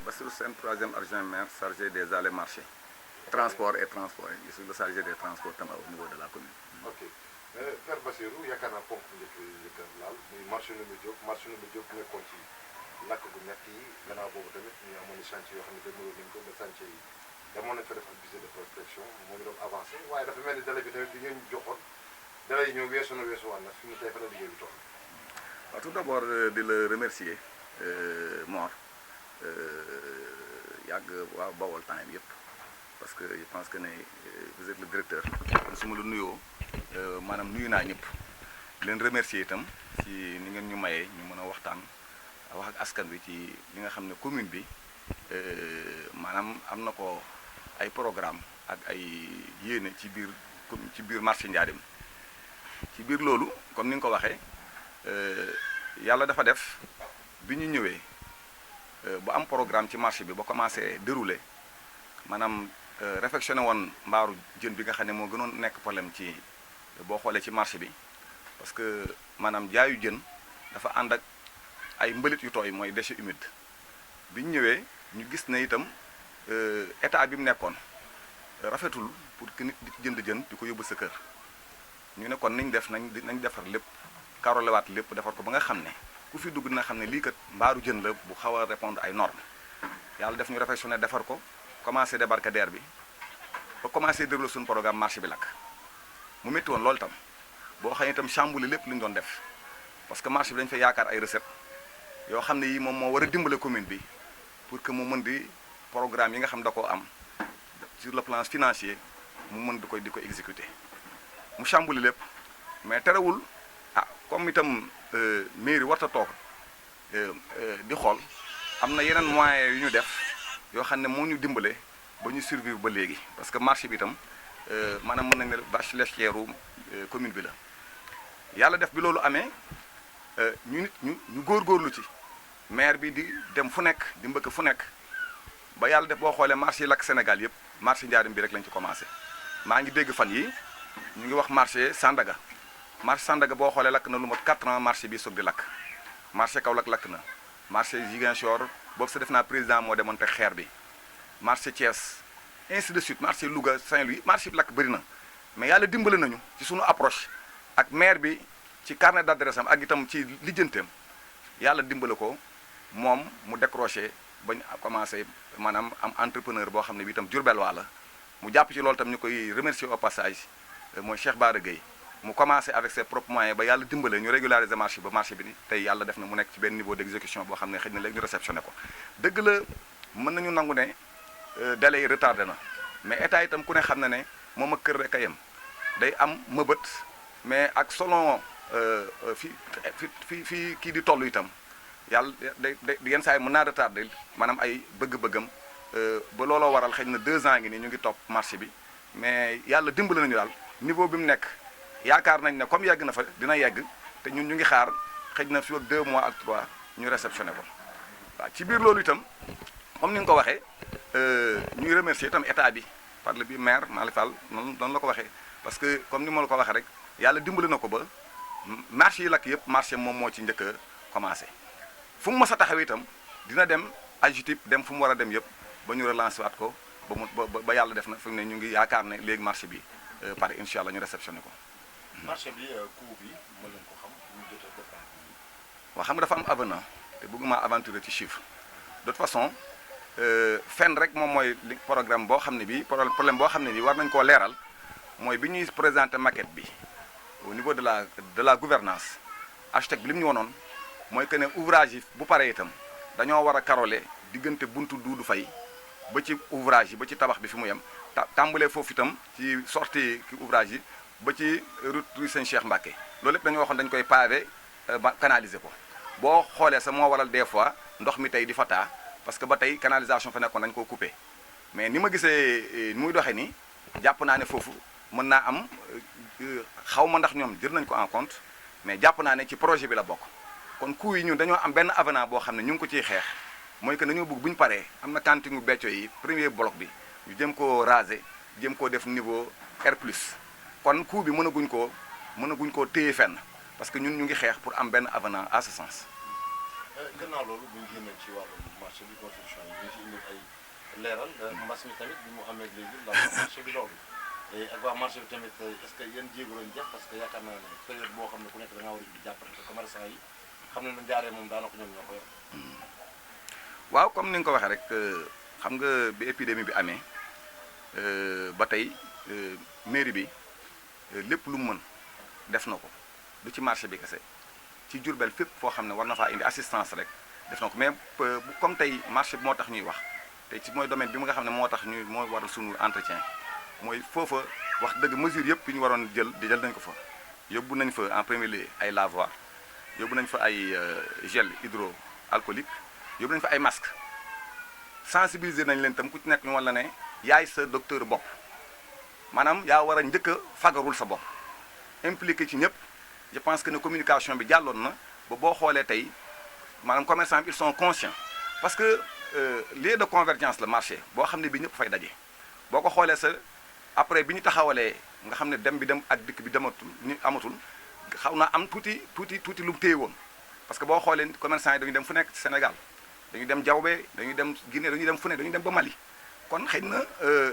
Bassirou Sène, troisième adjoint maire chargé des allées marchés. Transport et transport. Je suis le chargé des transports au niveau de la commune. Ok. Père Bassirou, yaakaar naa ponk bu njëkk laal muy marché Ndoumbé Diop nekkoon ci lakk gu ñett yi gannaaw boobu tamit ñu amoon chantier yoo xam ne demeuré nañ ko ba chantier yi demoon nañ fa def ak visite de prospection moo ngi doon avancé waaye dafa mel ni délai bi tamit bi ngeen joxoon délai yi ñëw weesuwaat na fi mu tey fa la liggéey bi toll. waaw tout d'abord di la remercier Mor yàgg waa Bawol temps yëpp parce que je pense que ne vous êtes le directeur su ma la nuyoo maanaam nuyu naa ñëpp leen remercier itam ci ni ngeen ñu mayee ñu mën a waxtaan wax ak askan bi ci li nga xam ne commune bi maanaam am na ko ay programme ak ay yéene ci biir marché Ndiarème ci biir loolu comme ni nga ko waxee yàlla dafa def bi ñu ñëwee ba am programme ci marché bi ba commencé dérouler maanaam réfectionné woon mbaaru jën bi nga xam ne moo gënoon nekk problème ci boo xoolee ci marché bi parce que maanaam jaayu jën dafa ànd ak ay mbalit yu tooy mooy déchets humides bi ñu ñëwee ñu gis ne itam état bi mu nekkoon rafetul pour que nit di jënd jën di ko yóbbu sa kër ñu ne kon nañ defar lépp karolewaat lépp defar ko ba nga xam ne ku fi dugg dina xam ne lii kat mbaaru jën la bu xaw a répondre ay normes yàlla def ñu réfectionné defar ko commencé débarcadère bi ba commencé dérouler suñu programme marché bi lakk mu métti woon loolu itam boo xam ne itam chamboulé lépp lu ñu doon def parce que marché bi dañu fay yaakaar ay recettes yoo xam ne yii moom moo war a dimbale commune bi pour que mu mën di programme yi nga xam da koo am sur le plan financier mu mën di ko exécuter mu chamboulé lépp mais terewul comme itam mairie warta toog di xool am na yeneen moyens yu ñu def yoo xam ne moo ñu dimbale ba ñu survivre ba léegi parce que marché bi itam maanaam mën nañ ne vache laitière commune bi la yàlla def bi loolu amee ñu góorgóorlu ci maire bi di dem fu nekk di mbëkk fu nekk ba yàlla def boo xoolee marché yi lakk Sénégal yëpp marché Ndiarème bi rek lañ ci commencé maa ngi dégg fan yi ñu ngi wax marché Sandaga boo xoolee lakk na lu mot 4 ans marché bi soog di lakk marché Kaolack lakk na marché Ziguinchor boobu sa def naa président moo demoon teg xeer bi marché Thiès ainsi de suite marché Louga Saint-Louis marché bi lakk bëri na mais yàlla dimbale nañu ci suñu approche ak maire bi ci carnet d'adresse am ak itam ci lijjanteem yàlla dimbale ko moom mu décroché bañ commencé maanaam am entrepreneur boo xam ne bi itam Diourbel waa la mu jàpp ci loolu itam ñu koy remercier au passage mooy Cheikh Bara Gueye mu commencé avec ses propres moyens ba yàlla dimbale ñu régulariser marché ba marché bi tey yàlla def na mu nekk ci benn niveau d'exécution boo xam ne xëy na léegi ñu réceptionné ko dëgg la mën nañu nangu ne délai yi retardé na mais état itam ku ne xam na ne moom ak kër rek a yem day am mëbët mais ak selon fi kii di toll itam yàlla day yenn saa yi mën naa retardé maanaam ay bëgg-bëggam ba looloo waral xëy na 2 ans ngi nii ñu ngi topp marché bi mais yàlla dimbale nañu daal niveau bi mu nekk yaakaar nañ ne comme yegg na fa dina yegg te ñun ñu ngi xaar xëj na fi ak 2 mois ak 3 ñu réceptionné ko waaw ci biir loolu itam comme ni nga ko waxee ñuy remercier itam état bi par le bi maire Malick Fall noonu la ko waxee parce que comme ni ma la ko waxee rek yàlla dimbali na ko ba marché yi lakk yëpp marché moom moo ci njëkk a commencé fu mu mës a taxaw itam dina dem AGETIP dem fu mu war a dem yëpp ba ñu relancé waat ko ba yàlla def na fi mu ne ñu ngi yaakaar ne léegi marché bi pare incha allah ñu réceptionné ko. marché bi coût bi mën nañu ko xam ñu jot a def. waaw xam nga dafa am avenant te bëgguma aventurer ci chiffre de toute façon fenn rek moom mooy li programme boo xam ne bii problème boo xam ne bii war nañu koo leeral mooy bi ñuy présenter maquette bi au niveau de la gouvernance architecte bi li mu ñu wonoon mooy que ne ouvrage yi bu paree itam dañoo war a caroler diggante buntu Doudou Faye ba ci ouvrage yi ba ci tabax bi fi mu yem tàmbalee foofu itam ci sortie ki ouvrage yi ba ci route rue Sëñ Cheikh Mbacké loolu lépp dañoo waxoon dañu koy pavé ba canaliser ko boo xoolee sa moo waral des fois ndox mi tey di fa taa parce que ba tey canalisation fa nekkoon dañu koo coupé mais ni ma gisee ni muy doxee nii jàpp naa ne foofu mën naa am xaw ma ndax ñoom jël nañ ko en compte mais jàpp naa ne ci projet bi la bokk kon coût yi ñun dañoo am benn avenant boo xam ne ñu ngi ko ciy xeex mooy que dañoo bëgg bu ñu paree am na cantine Béthio yi premier bloc bi ñu jëm koo raser jëm koo def niveau R+. kon coût bi mënaguñ koo téye fenn parce que ñun ñu ngi xeex pour am benn avenant à ce sens. gannaaw loolu bu ñu génnee ci wàllum marché bi construction yi ñu ci indi ay leeral mbas mi tamit bi mu amee léegi la marché bi loolu ak waa marché bi tamit est-ce que yéen jéego lañu def parce que yaakaar naa ne période boo xam ne ku nekk da ngaa war a di jàppale te commerçant yi xam ne na jaaree moom daanaka ñoom ñoo ko yor. waaw comme ni nga ko waxee rek xam nga bi épidémie bi amee ba tey mairie bi lépp lu mu mën def na ko du ci marché bi kese ci Diourbel fépp foo xam ne war na faa indi assistance rek def na ko mais comme tey marché bi moo tax ñuy wax te ci mooy domaine bi mu nga xam ne moo tax ñuy mooy waral sunu entretien mooy foofa wax dëgg mesure yëpp yi ñu waroon jël nañ ko fa yóbbu nañ fa en premier lieu ay lavoir yóbbu nañ fa ay gel hydroalcoolique yóbbu nañ fa ay masque sensibiliser nañ leen tam ku ci nekk ñu walla ne yaay sa docteur bopp maanaam yaa war a njëkk a fagarul sa bopp impliqué ci ñëpp je pense que ne communication bi jàlloon na ba boo xoolee tey maanaam commerçants bi ils sont conscients parce que lieu de convergence la marché boo xam ne bi ñëpp fay daje boo ko xoolee sa après bi ñu taxawalee nga xam ne dem bi dem ak dikk bi dematul ñu amatul xaw naa am tuuti lu mu téye woon parce que boo xoolee commerçants yi dañuy dem fu nekk ci Sénégal dañuy dem Diaobé dañuy dem Guinée dañuy dem fu ne dañuy dem ba Mali kon xëy na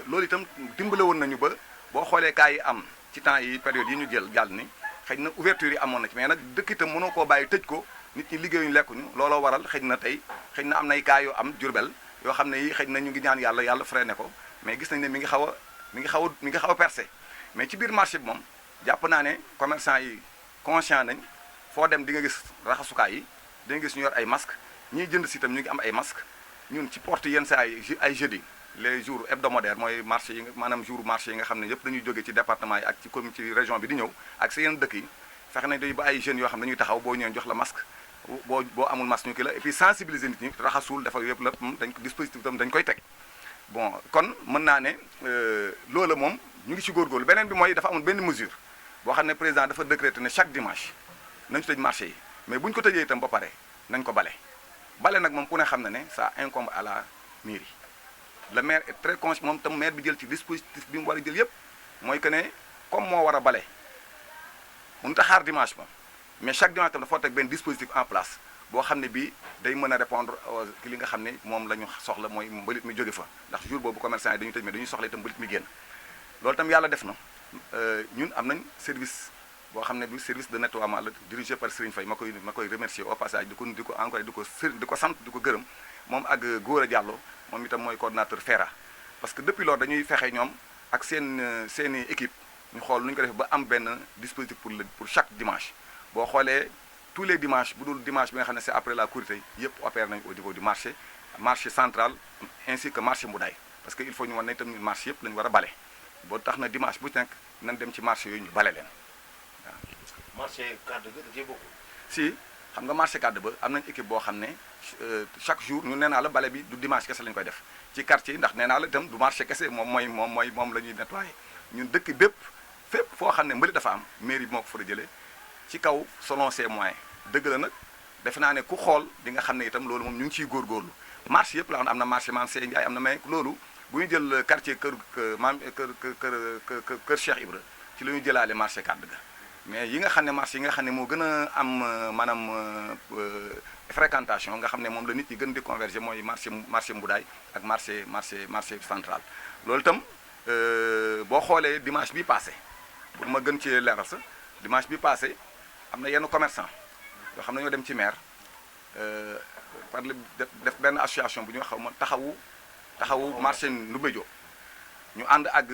loolu itam dimbale woon nañu ba boo xoolee cas yi am ci temps yi période yi ñu jàll ni xëy na ouverture yi amoon na ci mais nag dëkk itam mënoo koo bàyyi tëj ko nit ñi liggéeyuñu lekkuñu looloo waral xëy na tey xëy na am nay cas yoo am Diourbel yoo xam ne yi xëy na ñu ngi ñaan yàlla freiné ko mais gis nañ ne mi ngi xaw a percé mais ci biir marché bi moom jàpp naa ne commerçant yi conscient nañ foo dem di nga gis raxasukaay yi di nga gis ñu yor ay masque ñiy jënd si itam ñu ngi am ay masque ñun ci porte yenn saa yi ay jeudi les jours hebdomadaires mooy marché yi maanaam jour marché yi nga xam ne yëpp dañuy jógee ci département yi ak ci commune ci région bi di ñëw ak sa yenn dëkk yi fexe nañ dañu ba ay jeunes yoo xam ne dañuy taxaw boo ñëwee jox la masque boo amul masque ñu kii la et puis sensibiliser nit ñi raxasul dafa yëpp la dañ ko dispositif tam dañ koy teg bon kon mën naa ne loola moom ñu ngi ci góorgóorlu beneen bi mooy dafa amul benn mesure boo xam ne président dafa décréter ne chaque dimanche nañu tëj marché yi mais bu ñu ko tëjee itam ba pare nañ ko bale nag moom ku ne xam na ne ça incombe à la mairie le maire est très conscient moom tam maire bi jël ci dispositif bi mu war a jël yëpp mooy que ne comme moo war a bale mënut a xaar dimanche ba mais chaque dimanche tam dafa teg benn dispositif en place boo xam ne bii day mën a répondre ki li nga xam ne moom la ñu soxla mooy mbalit mi jóge fa ndax jour boobu commerçant yi dañuy tëj mais dañuy soxla itam mbalit mi génn loolu tam yàlla def na ñun am nañ service boo xam ne bi service de nettoiement la dirigé par Serigne Faye ma koy remercier au passage di ko encouragé di ko sant di ko gërëm moom ak Gora Diallo moom itam mooy coordonnateur FERA parce que depuis loolu dañuy fexe ñoom ak seeni équipe ñu xool nu ñu ko defee ba am benn dispositif pour chaque dimanche boo xoolee tous les dimanches bu dul dimanche bi nga xam ne c'est après la Korité yëpp opère nañu au niveau du marché central ainsi que marché Mboudaay parce que il faut ñu wan ne itam marché yëpp la ñu war a bale boo tax na dimanche bu nekk nañ dem ci marché yooyu ñu bale leen waaw. marché Kàdd ga da cee bokk. si xam nga marché Kàdd ba am nañ équipe boo xam ne chaque jour ñu nee naa la bale bi du dimanche kese la ñu koy def ci quartier ndax nee naa la itam du marché kese moom la ñuy nettoyé ñun dëkk fépp foo xam ne mbalit dafa am mairie bi moo ko fa jëlee ci kaw selon ses moyens dëgg la nag defe naa ne ku xool di nga xam ne itam loolu moom ñu ngi ciy góorgóorlu marché yëpp la am na marché Mame Seye Ndiaye am na mais loolu bu ñu jël quartier kër Cheikh Ibra ci la ñu jëlaale marché Kàdd ga mais yi nga xam ne marché yi nga xam ne moo gën a am maanaam fréquentation nga xam ne moom la nit ñi gën di converger mooy marché Mboudaay ak marché central loolu itam boo xoolee dimanche bi passé pour ma gën ci leeral sa dimanche bi passé am na yenn commerçant yoo xam ne ñoo dem ci maire par def benn association bu ñu xaw ma taxawu marché Ndoumbé Diop ñu ànd ak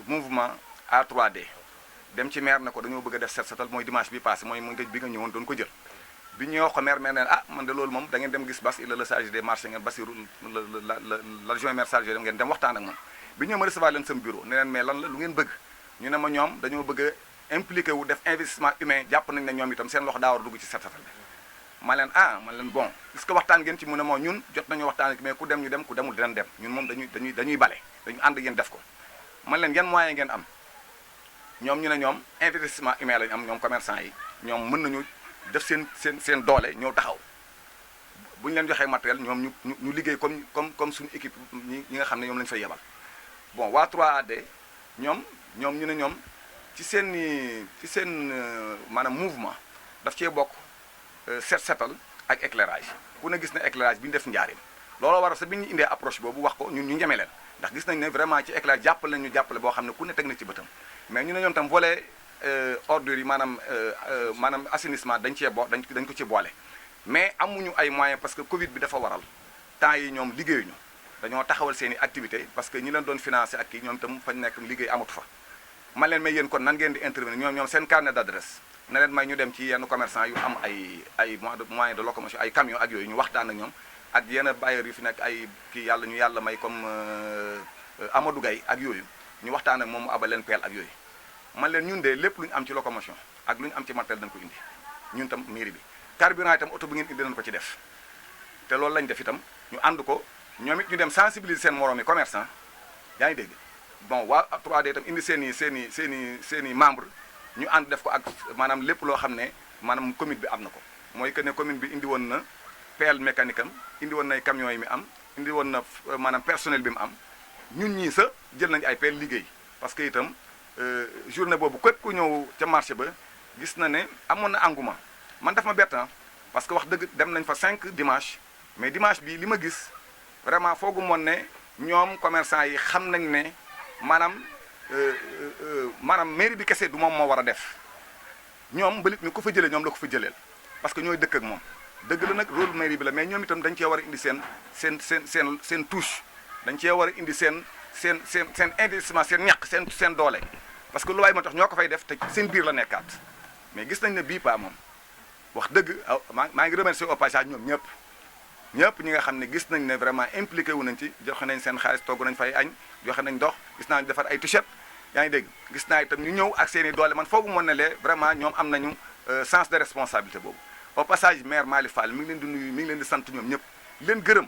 mouvement A3D dem ci maire ne ko dañoo bëgg a def set setal mooy dimanche bi passé mooy mu bi nga ñëwoon doon ko jël bi ñu wax ko maire neen man de loolu moom da ngeen dem gis Bas il est le chargé des marchés ngeen Bassirou l'adjoint maire chargé ngeen dem waxtaan ak moom bi ñëw ma recevoir leen sama bureau ne leen mais lan la lu ngeen bëgg ñu ne ma ñoom dañoo bëgg a impliqué wu def investissement humain jàpp nañ ne ñoom itam seen loxo daa war a dugg ci set setal bi ma leen bon est-ce que waxtaan ngeen ci mu ne moo ñun jot nañu waxtaan mais ku dem ñu dem ku demul dinañ dem ñun moom dañuy bale dañu ànd yéen def ko man leen yan moyen ngeen am ñoom ñu ne ñoom investissement humain lañu am ñoom commerçant yi ñoom mën nañu def seen doole ñëw taxaw bu ñu leen joxee matériel ñoom ñu liggéey comme suñu équipe ñi nga xam ne ñoom lañu fay yebal bon waa 3AD ñoom ñu ne ñoom ci seen maanaam mouvement daf cee bokk setal ak éclairage ku ne gis na éclairage bi ñu def njaarim looloo waral sa bi ñu indee approche boobu wax ko ñun ñu ñeme leen ndax gis nañ ne vraiment ci éclairage jàppale nañ ñu jàppale boo xam ne ku ne teg na ci bëtam mais ñu ne ñoom tam volet ordures yi maanaam assainissement dañ ko ci boole mais amuñu ay moyens parce que Covid bi dafa waral temps yi ñoom liggéeyuñu dañoo taxawal seen i activité parce que ñi leen doon financé ak kii ñoom itam fañ nekk liggéey amatu fa man leen may yéen kon nan ngeen di intervenir ñoom seen carnet d'adresse na leen may ñu dem ci yenn commerçant yu am ay moyens de locomotion ay camion ak yooyu ñu waxtaan ak ñoom ak yenn bailleurs yu fi nekk ay kii yàlla may comme Amadou Gaye ak yooyu ñu waxtaan ak moom mu abal leen peel ak yooyu man leen ñun de lépp lu ñu am ci locomotion ak lu ñu am ci matériel dañ ko indi ñun tam mairie bi carburant itam oto bu ngeen indi nañ ko ci def te loolu lañ def itam ñu ànd ko ñoom it ñu dem sensibiliser seen moroomi commerçant yaa ngi dégg bon waa 3D itam indi seen i membre ñu ànd def ko ak maanaam lépp loo xam ne maanaam commune bi am na ko mooy que ne commune bi indi woon na pelle mécanique am indi woon na ay camions yi mi am indi woon na maanaam personnel bi mu am ñun ñii sa jël nañu ay pelle liggéey parce que itam journée boobu képp ku ñëw ca marché ba gis na ne amoon na engouement man daf ma bett parce que wax dëgg dem nañ fa 5 dimanche mais dimanche bi li ma gis vraiment foogu moon ne ñoom commerçant yi xam nañ ne maanaam mairie bi kese du moom moo war a def ñoom mbalit mi ko fa jëlee ñoom la ko fa jëleel parce que ñooy dëkk ak moom dëgg la nag rôle mairie bi la mais ñoom itam dañ cee war a indi seen touche dañ cee war a indi seen investissement seen ñàq seen doole parce que lu waay moo tax ñoo ko fay def te seen biir la nekkaat mais gis nañ ne bii pa moom wax dëgg maa ngi remercier au passage ñoom ñëpp ñi nga xam ne gis nañ ne vraiment impliqué wu nañ ci joxe nañ seen xaalis togg nañ fay añ joxe nañ dox gis naa ñu defar ay t-shirt yaa ngi dégg gis naa itam ñu ñëw ak seen i doole man foogu mën ne lee vraiment ñoom am nañu sens de responsabilité boobu au passage maire Malick Fall mi ngi leen di nuyu mi ngi leen di sant ñoom ñëpp leen gërëm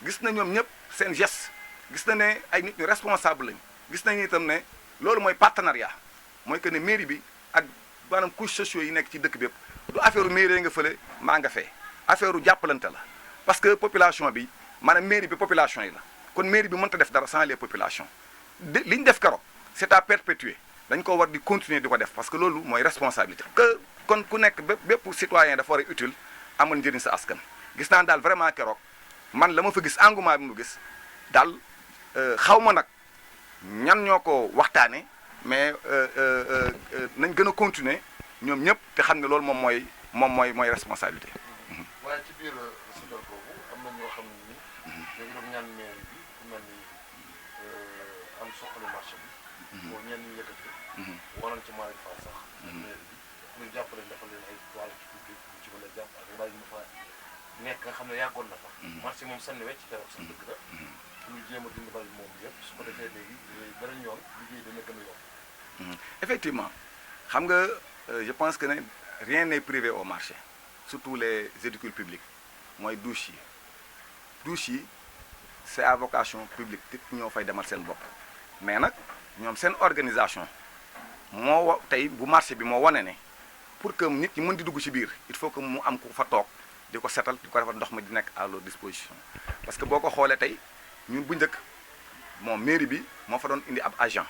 gis na ñoom ñëpp seen geste gis na ne ay nit ñu responsable lañ gis nañu itam ne loolu mooy partenariat mooy que ne mairie bi ak maanaam couches sociaux yi nekk ci dëkk bépp du affaire mairie nga fële maa nga fee affaire jàppalante la parce que population bi maanaam mairie bi population yi la kon mairie bi mënta def dara sans les populations li ñu def keroog c'est à perpétuer dañ ko war di continuer di ko def parce que loolu mooy responsabilité que kon ku nekk bépp citoyen dafa war a utile amal njëriñ sa askan gis naa daal vraiment keroog man la ma fa gis engouement bi mu gis daal xaw ma nag ñan ñoo ko waxtaane mais nañ gën a continuer ñoom ñëpp te xam ne loolu mooy responsabilité. waaye ci biir résidence boobu am na ñoo xam ne ni ñoo ngi doon ñaan maire bi ku mel ni am soxla marché bi. moo ñenn ñu yëkkati. waroon ci Malick Fall sax. maire bi ñu jàppale dafa leen ay toilettes publiques bu ci mën a jàpp ak mbay mu fa nekk nga xam ne yàggoon na fa. marché moom sànni wecc keroog sax dëgg la. ñu jéem a dindi bari moom yëpp su ko defee léegi beneen yoon liggéey dana gën a yomb. Effectivement xam nga je pense que ne rien n'est privé au marché surtout les édicules publics mooy douche yi c'est à vocation publique te ñoo fay demal seen bopp mais nag ñoom seen organisation moo tey bu marché bi moo wane ne pour que nit ñi mën di dugg ci biir il faut que mu am ku fa toog di ko setal di ko defar ndox mi di nekk à leur disposition parce que boo ko xoolee tey ñun bu njëkk moom mairie bi moo fa doon indi ab agent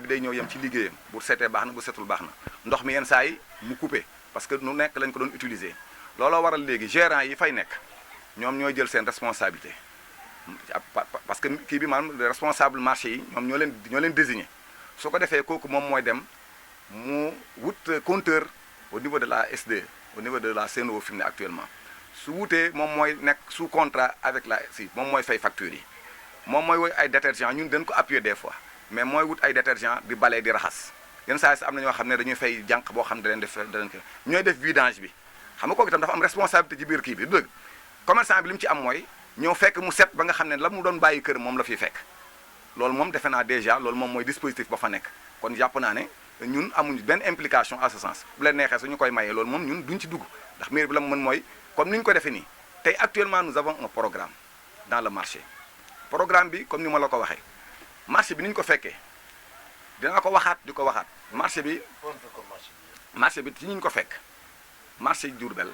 bi day ñëw yem ci liggéeyam bu seetee baax na bu setul baax na ndox mi yenn saa yi mu coupé parce que nu nekk lañ ko doon utiliser looloo waral léegi gérant yi fay nekk ñoom ñooy jël seen responsabilité parce que kii bi maanaam responsable marché yi ñoom ñoo leen désigné su ko defee kooku moom mooy dem mu wut compteur au niveau de la SDE au niveau de la CNO fi mu ne actuellement su wutee moom mooy nekk sous contrat avec la si moom mooy fay factures yi moom mooy woy ay détergent ñun dañ ko appuyer des fois mais mooy wut ay détergent di balee di raxas yenn saa yi am na ñoo xam ne dañuy fay jànq boo xam ne da leen ko ñooy def vidange bi xam nga kooku itam dafa am responsabilité ci biir kii bi du dëgg commerçant bi li mu ci am mooy ñëw fekk mu set ba nga xam ne la mu doon bàyyi kër moom la fiy fekk loolu moom defe naa déjà loolu moom mooy dispositif ba fa nekk kon jàpp naa ne ñun amuñu benn implication à ce sens bu leen neexee suñu koy mayee loolu moom ñun duñ ci dugg ndax mairie bi la mu mën mooy comme ni ñu ko defee nii tey actuellement nous avons un programme dans le marché programme bi comme ni ma la ko waxee marché bi ni ñu ko fekkee dinaa ko waxaat di ko waxaat marché bi ci ñu ko fekk marché Diourbel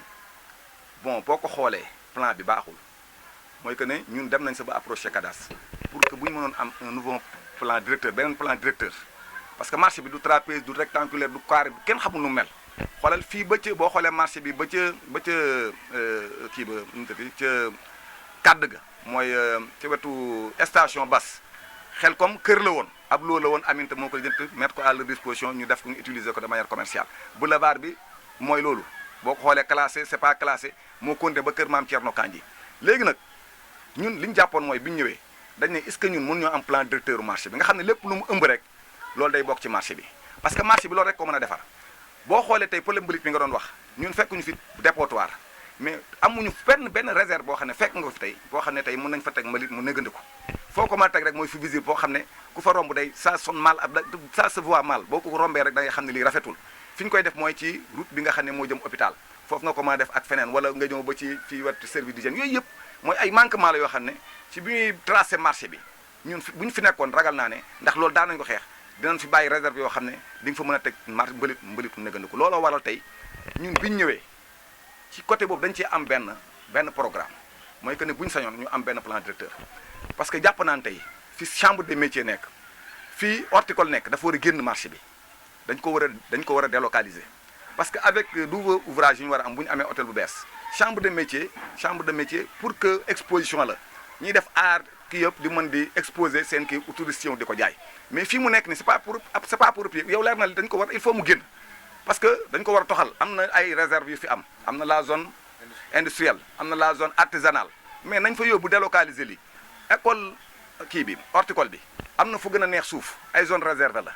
bon boo ko xoolee plan bi baaxul mooy que ne ñun dem nañ sa ba approché cadastre pour que bu ñu mënoon am un nouveau plan directeur beneen plan directeur parce que marché bi du trapèze du rectangulaire du carré du kenn xamul nu mel xoolal fii ba ca boo xoolee marché bi ba ca kii ba nu mu tëddee ca kàdd ga mooy ca wetu station bas xel comme kër la woon ab loo la woon Aminta moo ko jënt mettre ko à leur disposition ñu def ko ñu utiliser ko de manière commerciale. boulevard bi mooy loolu boo ko xoolee classé c'est pas classé moo compté ba kër maam Thierno Kandji léegi nag ñun li ñu jàppoon mooy bi ñu ñëwee dañ ne est-ce que ñun mën ñoo am plan directeur marché bi nga xam ne lépp lu mu ëmb rek loolu day bokk ci marché bi parce que marché bi loolu rek ko mën a defar boo xoolee tey problème mbalit bi nga doon wax ñun fekkuñu fi dépotoir mais amuñu benn réserve boo xam ne fekk nga ko fi tey boo xam ne tey mën nañ fa teg mbalit mu négandiku foo ko mën a teg rek mooy fi visible boo xam ne ku fa romb day ça sonne mal ça se voit mal boo ko rombee rek da ngay xam ne lii rafetul fi ñu koy def mooy ci route bi nga xam ne moo jëm hôpital foofu nga ko mën a def ak feneen wala nga ñëw ba ci fii wetu service d'hygiène yooyu yëpp mooy ay manquement la yoo xam ne ci bi ñuy tracé marché bi ñun bu ñu fi nekkoon ragal naa ne ndax loolu daan nañu ko xeex dinañ fi bàyyi réserve yoo xam ne di nga fa mën a teg marché mbalitu négandiku looloo waral tey ñun bi ñu ñëwee ci côté boobu dañ ciy am benn programme mooy que ne bu ñu sañoon ñu am benn plan directeur parce que jàpp naan tey fi chambre des métiers nekk fii horticole nekk dafa war a génn marché bi dañ ko war a délocaliser parce que avec nouveau ouvrage yi ñu war a am bu ñu amee hôtel bu bees chambre de métier pour que exposition la ñuy def art kii yëpp di mën di exposer seen kii touristes di ko jaay mais fii mu nekk ni c'est pas pour yow leer na dañ ko war il faut mu génn parce que dañ ko war a toxal am na ay réserve yu fi am na la zone industrielle am na la zone artisanale mais nañ fa yóbbu délocaliser lii école kii bi horticole bi am na fu gën a neex suuf ay zone réserve la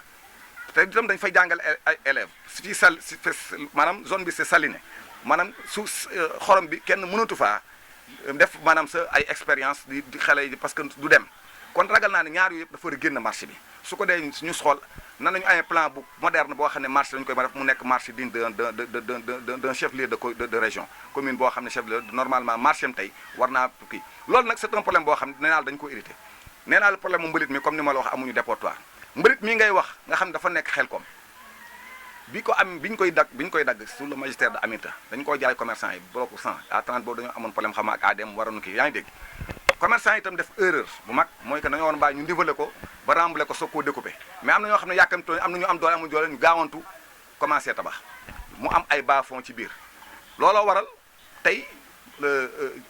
te itam dañ fay jàngal ay élèves fii maanaam zone bi c'est saliné maanaam suuf xorom bi kenn mënatu faa def maanaam sa ay expérience di xale yi parce que du dem kon ragal naa ne ñaar yu yëpp dafa war a génn marché bi su ko dee ñu xool nan nañu amee plan bu moderne boo xam ne marché dañu koy mën a def mu nekk marché digne d'un chef-lieu de région commune boo xam ne chef-lieu normalement marché am tey war naa kii loolu nag c'est un problème boo xam ne nee naa la dañu ko hérité nee naa la problème mu mbalit mi comme ni ma la wax amuñu dépotoir mbalit mi ngay wax nga xam ne dafa nekk Xelkom bi ñu koy dagg sous le magistère de Aminta dañu koo jaay commerçant yi bloc 100 à 30 boobu dañoo amoon problème xam ak ADM waroon kii yaa ngi dégg commerçant yi itam def erreur bu mag mooy que dañoo war a bàyyi ñu niveler ko ba rembler ko soog koo découper mais am na ñoo xam ne yàkkamtoo am na ñu am doole amul doole ñu gaawantu commencé tabax mu am ay bas-fonds ci biir looloo waral tey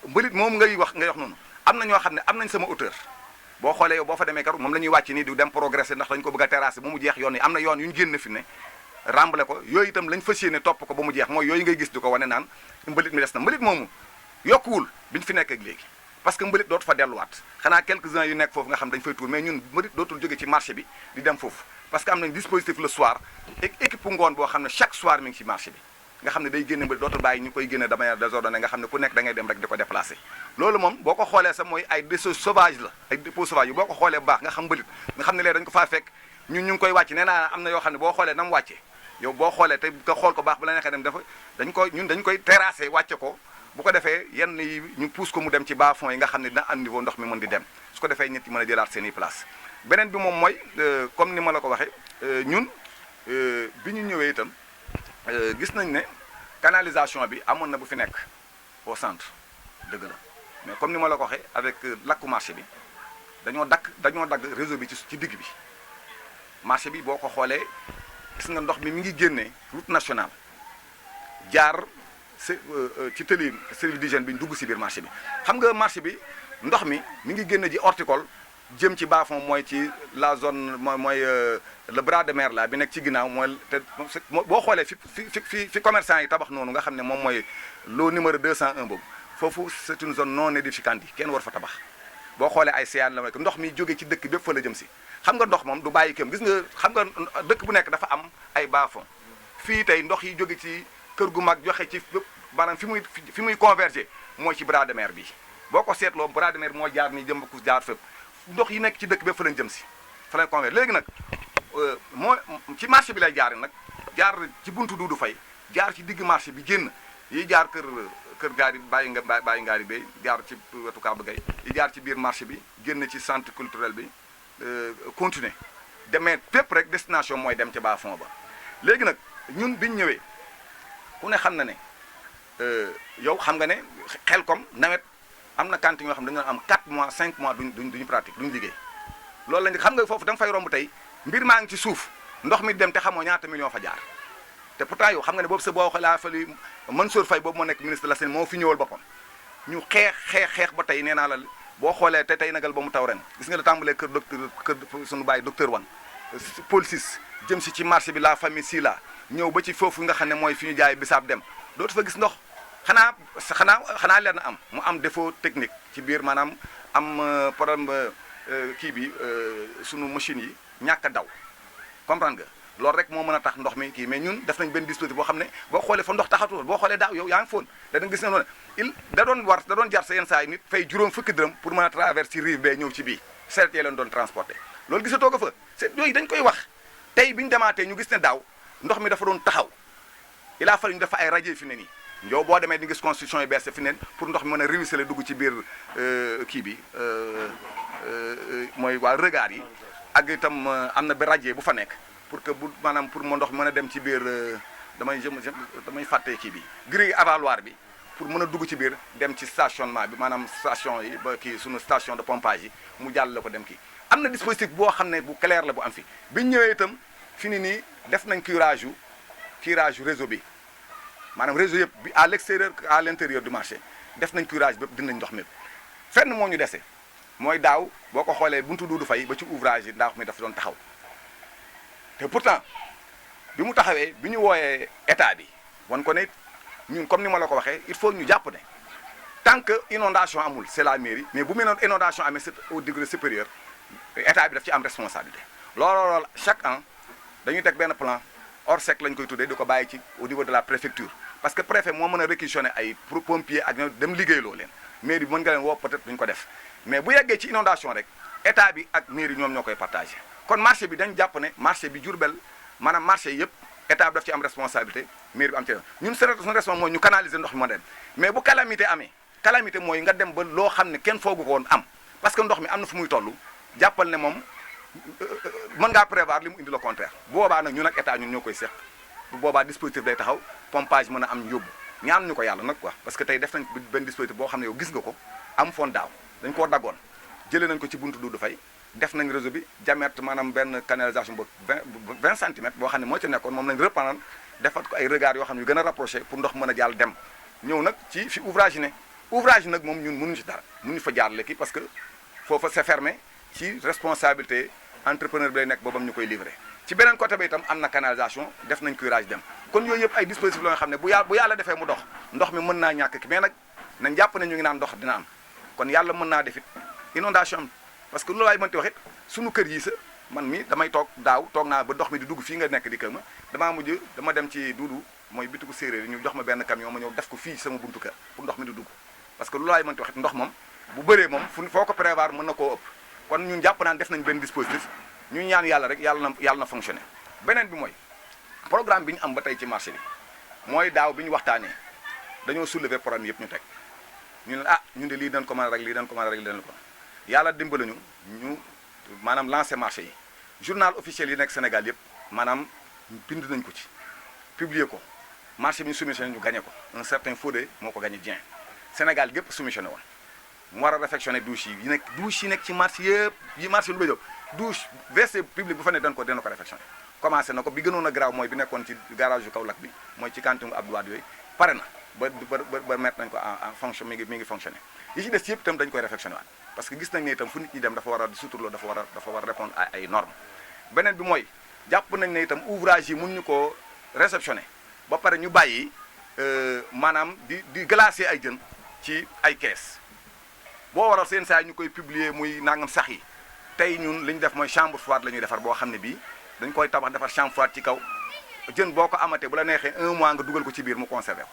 mbalit moom ngay wax noonu am na ñoo xam ne am nañ sama hauteur boo xoolee yow boo fa demee kar moom la ñuy wàcc nii di dem progresser ndax dañu ko bëgg a terrasser ba mu jeex yoon yi am na yoon yu ñu génn fi ne rembler ko yooyu itam lañ fas yéene topp ko ba mu jeex mooy yooyu ngay gis di ko wane naan mbalit mi des na mbalit moomu yokkuwul bi ñu fi nekk ak léegi parce que mbalit dootu fa delluwaat xanaa quelques-uns yu nekk foofu nga xam dañu fay tuur mais ñun mbalit dootul jóge ci marché bi di dem foofu parce que am nañ dispositif le soir équipe ngoon boo xam ne chaque soir mi ngi ci marché bi nga xam ne day génne mbalit dootul bàyyi ñu koy génne de manière désordonnée nga xam ne ku nekk da ngay dem rek di ko déplacer loolu moom boo ko xoolee sax mooy ay dépôts sauvages la ay dépôts sauvages yu boo ko xoolee bu baax nga xam mbalit nga xam ne léegi dañu ko faa fekk ñun ñu ngi koy wàcc nee naa am na yoo xam ne boo xoolee na mu wàccee yow boo xoolee te nga xool ko baax bu la neexee dem dafa dañ koy terrasser wàcce ko bu ko defee yenn yi ñu pousse ko mu dem ci bas-fond yi nga xam ne dina am niveau ndox mi mën di dem su ko defee nit yi mën a jëlaat seen i place beneen bi moom mooy comme ni ma la ko waxee ñun bi ñu ñëwee itam gis nañ ne canalisation bi amoon na bu fi nekk au centre dëgg la mais comme ni ma la ko waxee avec lakku marché bi dañoo dagg réseau bi ci digg bi marché bi boo ko xoolee gis nga ndox mi ngi génnee route nationale jaar ci tëli service d'hygiène bi ñu dugg si biir marché bi xam nga marché bi ndox mi ngi génne ji horticole jëm ci bas-fond mooy ci la zone mooy le bras de mer là bi nekk ci ginnaaw mooy te boo xoolee fi commerçant yi tabax noonu nga xam ne moom mooy loo numéro 201 boobu foofu c'est une zone non édificante yi kenn war fa tabax boo xoolee ay siyaan la mooy ndox mi jógee ci dëkk bépp fa la jëm si xam nga ndox moom du bàyyi këm gis nga xam nga dëkk bu nekk dafa am ay bas-fond fii tey ndox yi jóge ci kër gu mag joxe ci maanaam fi muy converger mooy ci bras de mer bi boo ko seetloo bras de mer moo jaar nii jëm ku jaar fépp ndox yi nekk ci dëkk bépp fa lañ jëm si fa lañ converger léegi nag moo ci marché bi lay jaar nag jaar ci buntu Duudu Fay jaar ci digg marché bi génn yi jaar kër gaari bàyyi ngaari bay jaar ci wetu Kaba Gueye yi jaar ci biir marché bi génn ci centre culturel bi continuer demee fépp rek destination mooy dem ca bas-fond ba léegi nag ñun biñ ñëwee ku ne xam na ne yow xam nga ne Xelkom nawet am na cantine yoo xam ne dañu am 4 mois 5 mois duñu pratique duñu liggéey loolu lañ xam nga foofu da nga fay romb tey mbir maa ngi ci suuf ndox mi dem te xamoo ñaata million fa jaar te pourtant yow xam nga ne boobu sa boo xoolee fali Mansour Faye boobu moo nekk ministre de l'Assainissement moo fi ñëwal boppam ñu xeex ba tey nee naa la boo xoolee te tey nagal ba mu taw ren gis nga la tàmbalee kër suñu bàyyi docteur Wan Paul Ciss jëm si ci marché bi la famille Sila ñëw ba ci foofu nga xam ne mooy fi ñu jaay bisaab dem dootu fa gis ndox xanaa leer na mu am défaut technique ci biir maanaam am problème kii bi sunu machines yi ñàkk a daw comprendre nga loolu rek moo mën a tax ndox mi kii mais ñun def nañ benn dispositif boo xam ne boo xoolee fa ndox taxatul boo xoolee daaw yow yaa ngi foon da nga gis ne noonu da doon jar sa yenn saa yi nit fay juróom fukki dërëm pour mën a traverser ci rive bee ñëw ci bii charrette yi leen doon transporté loolu gisatoo ko fa c'est yooyu dañ koy wax tey bi ñu demaatee ñu gis ne daaw ndox mi dafa doon taxaw il a fallu ñu dafa ay rajo fi ne nii yow boo demee di gis construction yi bees fi neen pour ndox mi mën a ruisseler dugg ci biir kii bi mooy waa regard yi ak itam am na ba rajo bu fa nekk pour que bu maanaam pour mu ndox mën a dem ci biir damay fàtte kii bi grille avaloir bi pour mën a dugg ci biir dem ci stationnement bi maanaam station yi ba kii sunu station de pompage yi mu jàll la ko dem kii am na dispositif boo xam ne bu clair la bu am fi biñ ñëwee itam fi ni nii def nañ curage yu réseau bi maanaam réseau yëpp bi à l'extérieur à l'intérieur du marché def nañ curage bépp dinañ ndox mi fenn moo ñu dese mooy daaw boo ko xoolee buntu Doudou Faye ba ci ouvrage yi ndox mi dafa doon taxaw te pourtant bi mu taxawee bi ñu wooyee état bi wan ko ne ñun comme ni ma la ko waxee il faut ñu jàpp ne tant que inondation amul c'est la mairie mais bu mel inondation amee c'est au degré supérieur état bi daf ci am responsabilité loolu chaque an dañuy teg benn plan Orsec lañ koy tuddee di ko bàyyi ci au niveau de la préfecture parce que préfet moo mën a réquisitionner ay pompiers ak dem liggéeyloo leen mairie bi mën nga leen woo peut-être duñ ko def mais bu yeggee ci inondation rek état bi ak mairie ñoom ñoo koy partagé kon marché bi dañ jàpp ne marché bi Diourbel maanaam marché yëpp état bi daf ci am responsabilité mairie bi am ci ñun suñu responsabilité mooy ñu canaliser ndox mi moo dem mais bu calamité amee calamité mooy nga dem ba loo xam ne kenn foogu ko woon am parce que ndox mi am na fu muy toll jàppal ne moom mën ngaa prévoir li mu indi le contraire bu boobaa nag ñun ak état ñun ñoo koy seq bu boobaa dispositif day taxaw pompage mën a am ñu yóbbu ñaan ñu ko yàlla nag quoi parce que tey def nañ benn dispositif boo xam ne yow gis nga ko am foon daaw dañ koo daggoon jëlee nañ ko ci buntu Doudou Faye def nañ réseau bi diamètre maanaam benn canalisation boobu 20 centimètres boo xam ne moo ci nekkoon moom lañ reprendre defat ko ay regard yoo xam ne yu gën a rapproché pour ndox mën a jàll dem ñëw nag ci fi ouvrage yi ne ouvrage yi nag moom ñun mënuñu ci dara mënuñu fa jaarale kii parce que foofa c'est fermé ci responsabilité entrepreneur bi lay nekk boobam ñu koy livré ci beneen côté bi itam am na canalisation def nañ curage dem kon yooyu yëpp ay dispositifs la nga xam ne bu yàlla defee mu dox ndox mi mën naa ñàkk ki mais nag nañ jàpp ne ñu ngi naan ndox dina am kon yàlla mën naa defit inondation am parce que lu laay mënti waxit suñu kër yi sa man mi damay toog naa ba ndox mi di dugg fii nga nekk di kër ma dama dem ci Duudu mooy bitigu séeréer yi ñu jox ma benn camion ma ñëw def ko fii sama buntu kër pour ndox mi di dugg parce que lu laay mënti waxit ndox moom bu bëree moom foo ko prévoir mën na koo ëpp kon ñun jàpp naan def nañ benn dispositif ñu ñaan yàlla rek yàlla na fonctionner beneen bi mooy programme bi ñu am ba tey ci marché bi mooy daaw bi ñu waxtaanee dañoo soulever problème yëpp ñu teg ñu ne ñun de lii dañ ko mën a rek lii dañ ko mën a rek lii dañ ko yàlla dimbali ñu maanaam lancé marché yi journal officiel yi nekk Sénégal yëpp maanaam bind nañ ko ci publier ko marché bi ñu soumissionné ñu gagné ko un certain Fodé moo ko gagné bien Sénégal gépp soumissionné woon mu war a réfectionné douche yi nekk ci marché yëpp yi marché lu ba jóg douche WC public bu fa ne dana ko réfectionné commencé na ko bi gënoon a garaaw mooy bi nekkoon ci garage yu Kaolack bi mooy ci cantine Abdou Wade yooyu pare na ba mettre nañ ko en fonction mi ngi fonctionné yi ci des yëpp itam dañ koy réfectionné waat parce que gis nañ ne itam fu nit ñi dem dafa war a suturloo dafa war a répondre à ay normes beneen bi mooy jàpp nañ ne itam ouvrage yi mun ñu ko réceptionné ba pare ñu bàyyi maanaam di glacer ay jën ci ay kees boo waral seen saa ñu koy publier muy nangam sax yi tey ñun li ñu def mooy chambre froide la ñuy defar boo xam ne bii dañ koy tabax defar chambre froide ci kaw jën boo ko amatee bu la neexee 1 mois nga dugal ko ci biir mu conservé ko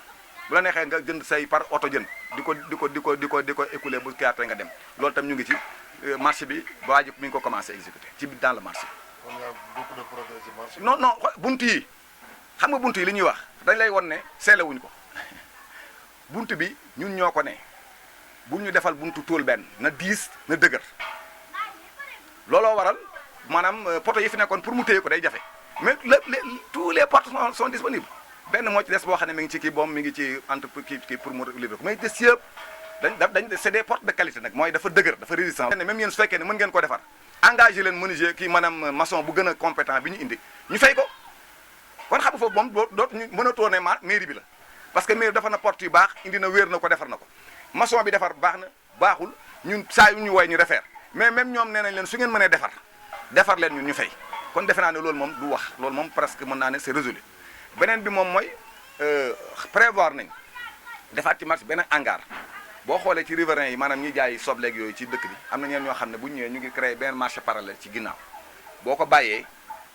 bu la neexee nga jënd say par oto jën di ko écouler bu kaatee nga dem loolu tam ñu ngi ci marché bi waa ji mi ngi ko commencé exécuter ci dans le marché. kon y a beaucoup de progrès ci marché. non buntu yi xam nga buntu yi li ñuy wax dañ lay won ne seele wuñ ko buntu bi ñun ñoo ko ne bu ñu defal buntu tóol benn na diis na dëgër looloo waral maanaam poto yi fi nekkoon pour mu téye ko day jafe mais tous les portes sont disponibles benn moo ci des boo xam ne mi ngi ci kii boom mi ngi ci entreprise kii pour mu livrer ko mais des yëpp dañ c'est des portes de qualité nag mooy dafa dëgër dafa résistant même yéen su fekkee ne mën ngeen ko defar engagé leen menuisier kii maanaam maçon bu gën a compétent bi ñu indi ñu fay ko kon xam nga foofu moom dootu ñu mënatoo ne mairie bi la parce que mairie dafa na porte yu baax indi na wéer na ko defar na ko maçon bi defar baax na baaxul ñun saa yu ñu woy ñu refaire mais même ñoom nee nañ leen su ngeen mënee defar leen ñun ñu fay kon defe naa ne loolu moom du wax loolu moom presque mën naa ne c'est résolu beneen bi moom mooy prévoir nañ defaat ci marché benn hangar boo xoolee ci riverains yi maanaam ñi jaay sobleeg yooyu ci dëkk bi am na ñeen ñoo xam ne bu ñu ñëwee ñu ngi créé benn marché parallèle ci ginnaaw boo ko bàyyee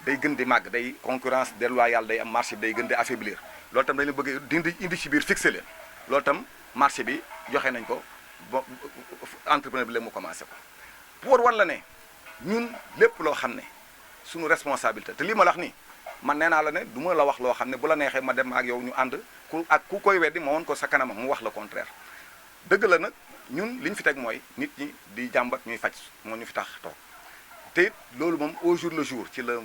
day gën di màgg day concurrence déloyale day am marché bi day gën di affaiblir loolu tam dañu bëgg dindi indi ci biir fixé leen loolu tam marché bi joxe nañ ko ba entrepreneur bi la mu commencé ko pour wan la ne ñun lépp loo xam ne suñu responsabilité te lii ma la wax nii man nee naa la ne du ma la wax loo xam ne bu la neexee ma dem ak yow ñu ànd ku koy weddi ma woon ko sa kanamam mu wax le contraire dëgg la nag ñun li ñu fi teg mooy nit ñi di jàmbat ñuy faj moo ñu fi tax toog te it loolu moom au jour le jour ci le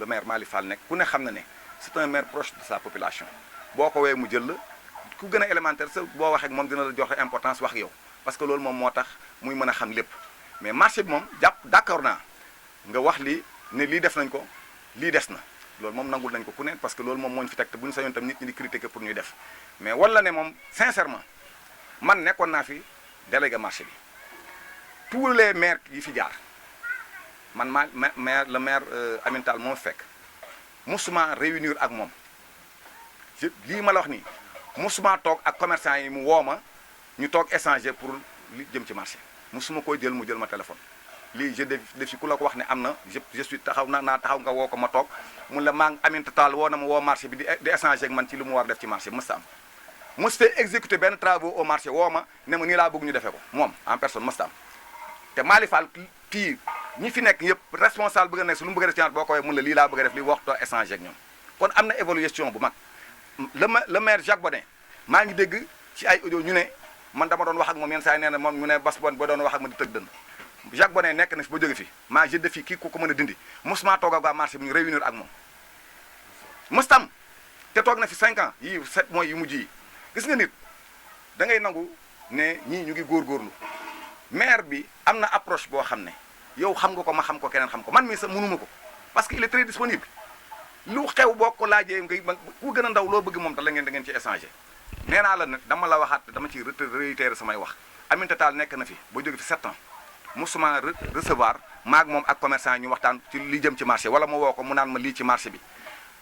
maire Malick Fall nekk ku ne xam na ne c'est un maire proche de sa population boo ko wee mu jël la ku gën a élémentaire sa boo waxee ak moom dina la joxe importance wax yow parce que loolu moom moo tax muy mën a xam lépp mais marché bi moom d'accord naa nga wax lii ne lii def nañ ko lii des na loolu moom nangul nañ ko ku ne parce que loolu moom moo ñu fi teg te bu ñu sañoon tam nit ñi di critiquer pour ñuy def mais wala ne moom sincèrement man nekkoon naa fi délégué marché bi tous les maires yi fi jaar man maire le maire Aminata Tall moo fekk musuma réunir ak moom lii ma la wax nii musuma toog ak commerçant yi mu woo ma ñu toog échanger pour li jëm ci marché musuma koy jël mu jël ma téléphone lii je défie ku la ko wax ne am na je suis taxaw naa taxaw nga woo ko ma toog mun la maa ngi Aminata Tall woo na ma woo marché bi di échanger ak man ci li mu war def ci marché bi mësta am mos fee exécuter benn travaux au marché woo ma ne ma nii laa bëgg ñu defee ko moom en personne mësta am te Malick Fall kii ñi fi nekk yëpp responsable bëgg a nekk su lu mu bëgg a def ci boo ko waxee mun la lii laa bëgg a def li waxtoo échanger ak ñoom kon am na évolution bu mag le maire Jacques Bodin maa ngi dégg ci ay audio ñu ne man dama doon wax ak moom yenn saa yi nee na moom ñu ne bas bon ba doon wax ak ma di tëgg dënn Jacques Bodin nekk na fi ba jóge fi maa je défie kii ku ko mën a dindi mosuma toog ak waa marché bi ñu réunir ak moom mostam te toog na fi 5 ans yii 7 mois yu mujj yi gis nga nit da ngay nangu ne ñii ñu ngi góorgóorlu maire bi am na approche boo xam ne yow xam nga ko ma xam ko keneen xam ko man mii sax mënuma ko parce que il est très disponible lu xew boo ko laajee ngay ku gën a ndaw loo bëgg moom da ngeen ci échanger nee naa la nag dama la waxaat dama ci réitérer samay wax Aminata Tall nekk na fi ba jóge fi 7 ans musuma recevoir maag moom ak commerçant ñu waxtaan ci li jëm ci marché wala ma woo ko mu naan ma lii ci marché bi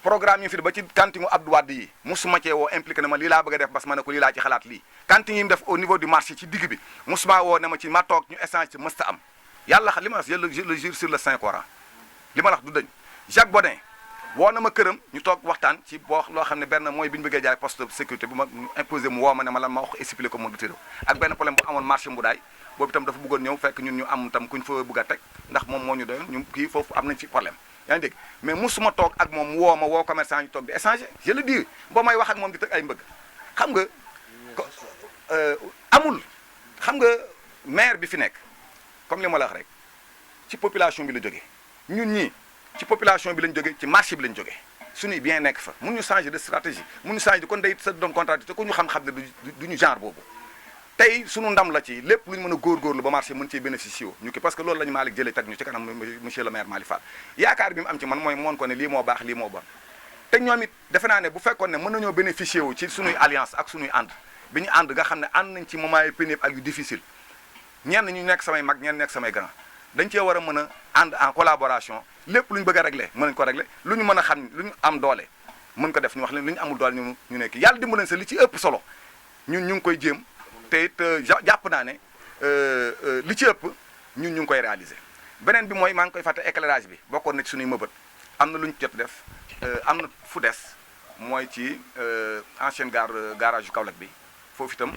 programme yi fi ba ci cantine Abdou Wade yi musuma cee woo impliqué na ma lii laa bëgg a def parce que ma ne ko lii laa ci xalaat lii cantine yi mu def au niveau du marché ci digg bi musuma woo ne ma ci ma toog ñu échange ci mësta am yàlla li ma wax je le jure sur le Saint Coran li ma wax du dañ Jacques Bodin woo na ma këram ñu toog waxtaan ci boo loo xam ne benn mooy bi ñu bëggee jaay poste de sécurité bu ma imposé mu woo ma ne ma lan ma wax expliqué ko ma du tëddoo ak benn problème bu amoon marché Mboudaay boobu itam dafa bëggoon ñëw fekk ñun ñu am tam kuñ fa bëgg a teg ndax moom moo ñu doyoon ñu kii foofu am nañ fi problème yaa ngi dégg mais musuma toog ak moom woo ma woo commerçant ñu toog di échanger je le dis boo may wax ak moom di tëg ay mbëgg xam nga amul xam nga maire bi fi nekk comme li ma la wax rek ci population bi la jógee ñun ñii ci population bi lañ jógee ci marché bi lañ jógee suñuy bien nekk fa mun ñu changer de stratégie mun ñu changer kon day sa doon contrat te ku ñu xam-xam ne du ñu genre boobu tey suñu ndam la ci lépp lu ñu mën a góorgóorlu ba marché mën cee bénéficier ñu ki parce que loolu la ñu Malick jëlee teg ñu ci kanam monsieur le maire Malick Fall yaakaar bi mu am ci man mooy moon ko ne lii moo baax lii moo bon te ñoom it defe naa ne bu fekkoon ne mën nañoo bénéficier wu ci suñuy alliance ak suñuy ànd bi ñu ànd nga xam ne ànd nañ ci moment yu pénible ak yu difficile ñenn ñu nekk samay mag ñenn nekk samay grand dañ cee war a mën a ànd en collaboration lépp lu ñu bëgg a régler mën nañ ko régler lu ñu mën a xam lu ñu am doole mën ko def ñu wax leen lu ñu amul doole ñu nekk yàlla dimbali leen sa li ci ëpp solo ñun ñu ngi koy jéem te it jàpp naa ne li ci ëpp ñun ñu ngi koy réaliser beneen bi mooy maa ngi koy fàtte éclairage bi bokkoon na ci suñuy mëbët am na lu ñu jot def am na fu des mooy ci ancienne garage yu Kaolack bi foofu itam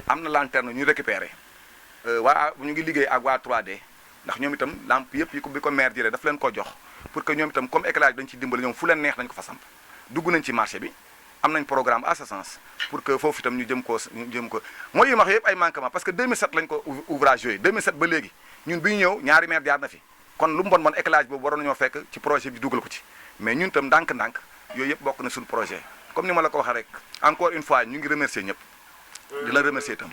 am na lanterne ñu récupéré waa ñu ngi liggéey ak waa 3D ndax ñoom itam lampe yëpp yi ko bi ko maire jëlee daf leen ko jox pour que ñoom itam comme éclairage dañ ci dimbali ñoom fu leen neex dañ ko fa samp dugg nañ ci marché bi am nañ programme à ce sens pour que foofu itam ñu jëm ko mooy yi ma wax yëpp ay manquement parce que 2007 lañ ko ouvrage yooyu 2007 ba léegi ñun bi ñu ñëw ñaari maire jaar na fi kon lu mu bon éclairage boobu waroon nañoo fekk ci projet bi dugal ko ci mais ñun itam ndànk-ndànk yooyu yëpp bokk na suñu projet comme ni ma la ko waxee rek encore une fois ñu ngi remercier ñëpp di la remercier itam